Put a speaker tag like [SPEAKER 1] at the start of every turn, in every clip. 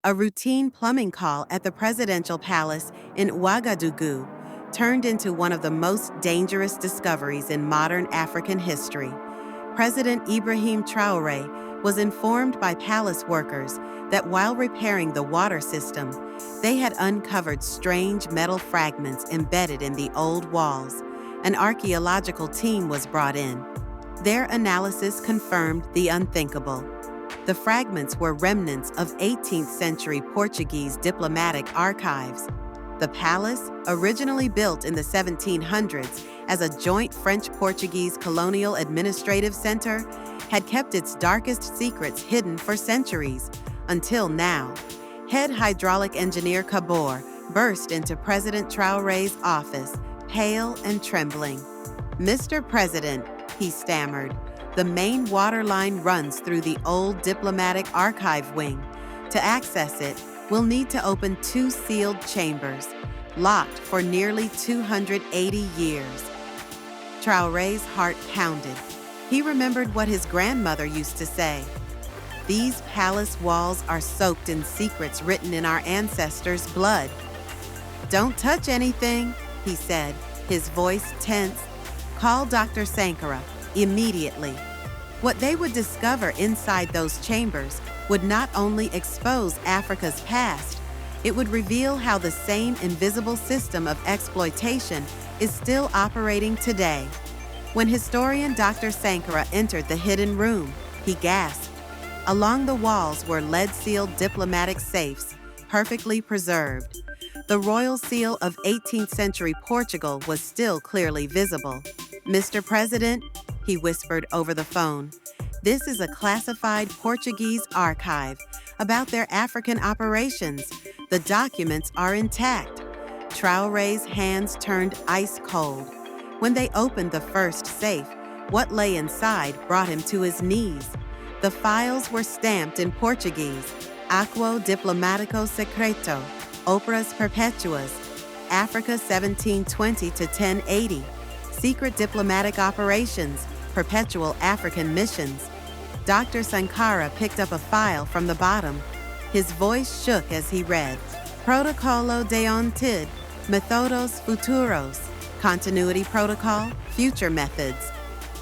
[SPEAKER 1] A routine plumbing call at the presidential palace in Ouagadougou turned into one of the most dangerous discoveries in modern African history. President Ibrahim Traoré was informed by palace workers that while repairing the water system, they had uncovered strange metal fragments embedded in the old walls. An archaeological team was brought in. Their analysis confirmed the unthinkable. The fragments were remnants of 18th century Portuguese diplomatic archives. The palace, originally built in the 1700s as a joint French-Portuguese colonial administrative center, had kept its darkest secrets hidden for centuries, until now. Head hydraulic engineer Kabor burst into President Traoré's office, pale and trembling. "Mr. President," he stammered, "the main water line runs through the old diplomatic archive wing. To access it, we'll need to open 2 sealed chambers, locked for nearly 280 years. Traoré's heart pounded. He remembered what his grandmother used to say. "These palace walls are soaked in secrets written in our ancestors' blood." "Don't touch anything," he said, his voice tense. "Call Dr. Sankara immediately." What they would discover inside those chambers would not only expose Africa's past, it would reveal how the same invisible system of exploitation is still operating today. When historian Dr. Sankara entered the hidden room, he gasped. Along the walls were lead-sealed diplomatic safes, perfectly preserved. The royal seal of 18th century Portugal was still clearly visible. "Mr. President," he whispered over the phone, "this is a classified Portuguese archive about their African operations. The documents are intact." Traoré's hands turned ice cold. When they opened the first safe, what lay inside brought him to his knees. The files were stamped in Portuguese: Aquo Diplomatico Secreto, Operas Perpetuas, Africa 1720 to 1080, Secret Diplomatic Operations, Perpetual African Missions. Dr. Sankara picked up a file from the bottom. His voice shook as he read, "Protocolo de unturned, Methodos Futuros, Continuity Protocol, Future Methods."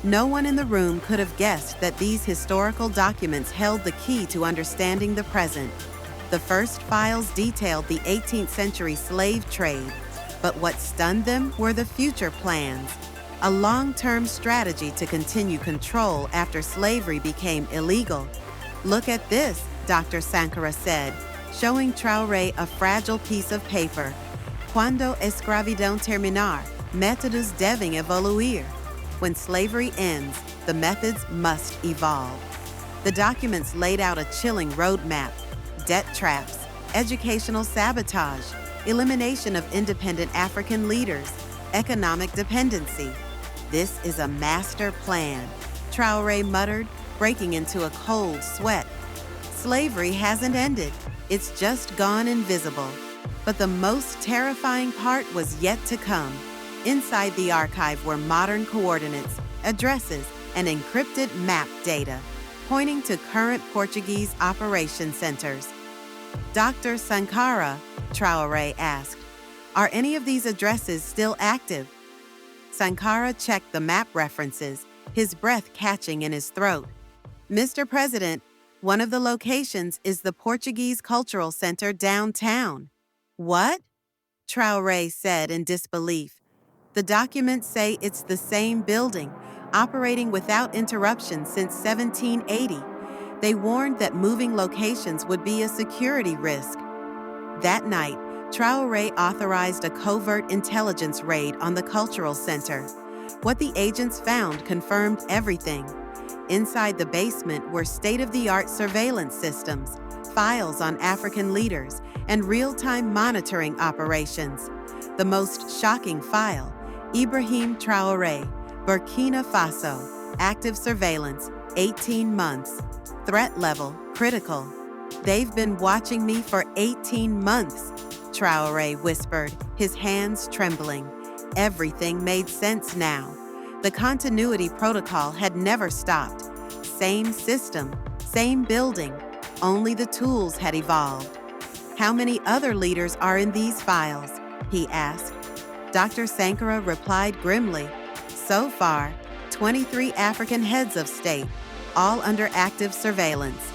[SPEAKER 1] No one in the room could have guessed that these historical documents held the key to understanding the present. The first files detailed the 18th century slave trade, but what stunned them were the future plans. A long-term strategy to continue control after slavery became illegal. "Look at this," Dr. Sankara said, showing Traoré a fragile piece of paper. "Quando escravidão terminar, métodos devem evoluir." When slavery ends, the methods must evolve. The documents laid out a chilling roadmap: debt traps, educational sabotage, elimination of independent African leaders, economic dependency. "This is a master plan," Traoré muttered, breaking into a cold sweat. Slavery hasn't ended, it's just gone invisible. But the most terrifying part was yet to come. Inside the archive were modern coordinates, addresses, and encrypted map data, pointing to current Portuguese operation centers. "Dr. Sankara," Traoré asked, "are any of these addresses still active?" Sankara checked the map references, his breath catching in his throat. "Mr. President, one of the locations is the Portuguese Cultural Center downtown." "What?" Traoré said in disbelief. "The documents say it's the same building, operating without interruption since 1780. They warned that moving locations would be a security risk." That night, Traoré authorized a covert intelligence raid on the cultural center. What the agents found confirmed everything. Inside the basement were state-of-the-art surveillance systems, files on African leaders, and real-time monitoring operations. The most shocking file: Ibrahim Traoré, Burkina Faso, active surveillance, 18 months. Threat level, critical. "They've been watching me for 18 months, Traoré whispered, his hands trembling. Everything made sense now. The continuity protocol had never stopped. Same system, same building, only the tools had evolved. How many other leaders are in these files? He asked. Dr. Sankara replied grimly, so far, 23 African heads of state, all under active surveillance.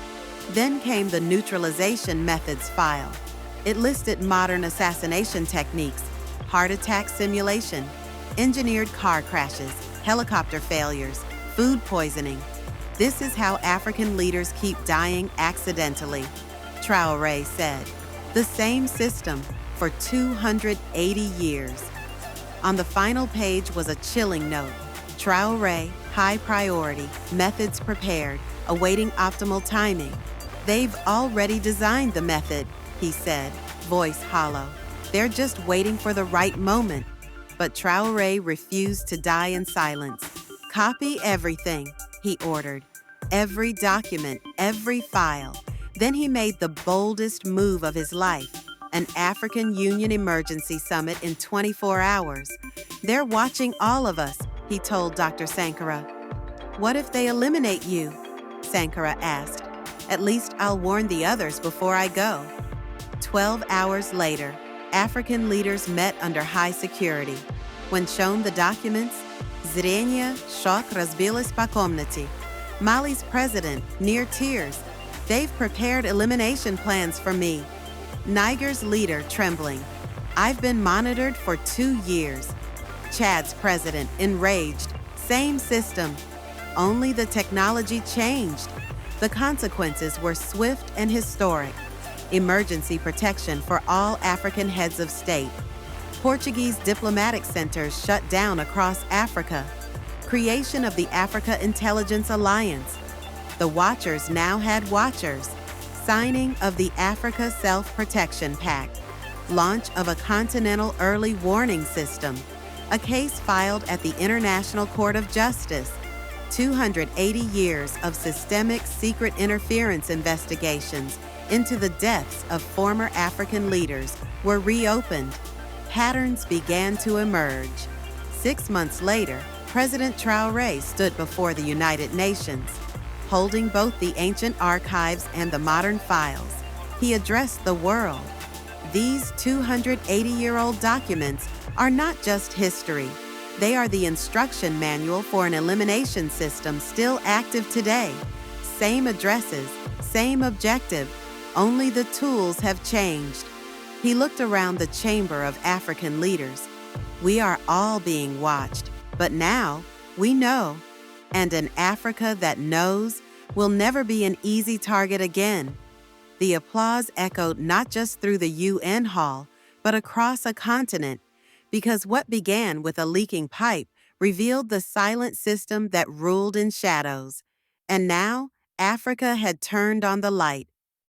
[SPEAKER 1] Then came the neutralization methods file. It listed modern assassination techniques, heart attack simulation, engineered car crashes, helicopter failures, food poisoning. This is how African leaders keep dying accidentally, Traoré said. The same system for 280 years. On the final page was a chilling note. Traoré, high priority, methods prepared, awaiting optimal timing. They've already designed the method, he said, voice hollow. They're just waiting for the right moment. But Traoré refused to die in silence. Copy everything, he ordered. Every document, every file. Then he made the boldest move of his life, an African Union emergency summit in 24 hours. They're watching all of us, he told Dr. Sankara. What if they eliminate you? Sankara asked. At least I'll warn the others before I go. 12 hours later, African leaders met under high security. When shown the documents, Zrenia Shok Razbilis pa komnati. Mali's president, near tears. They've prepared elimination plans for me. Niger's leader, trembling. I've been monitored for 2 years. Chad's president, enraged. Same system. Only the technology changed. The consequences were swift and historic. Emergency protection for all African heads of state. Portuguese diplomatic centers shut down across Africa. Creation of the Africa Intelligence Alliance. The Watchers now had watchers. Signing of the Africa Self-Protection Pact. Launch of a continental early warning system. A case filed at the International Court of Justice. 280 years of systemic secret interference investigations into the deaths of former African leaders were reopened. Patterns began to emerge. 6 months later, President Traoré stood before the United Nations. Holding both the ancient archives and the modern files, he addressed the world. These 280-year-old documents are not just history. They are the instruction manual for an elimination system still active today. Same addresses, same objective, only the tools have changed. He looked around the chamber of African leaders. We are all being watched, but now we know. And an Africa that knows will never be an easy target again. The applause echoed not just through the UN hall, but across a continent, because what began with a leaking pipe revealed the silent system that ruled in shadows. And now, Africa had turned on the light,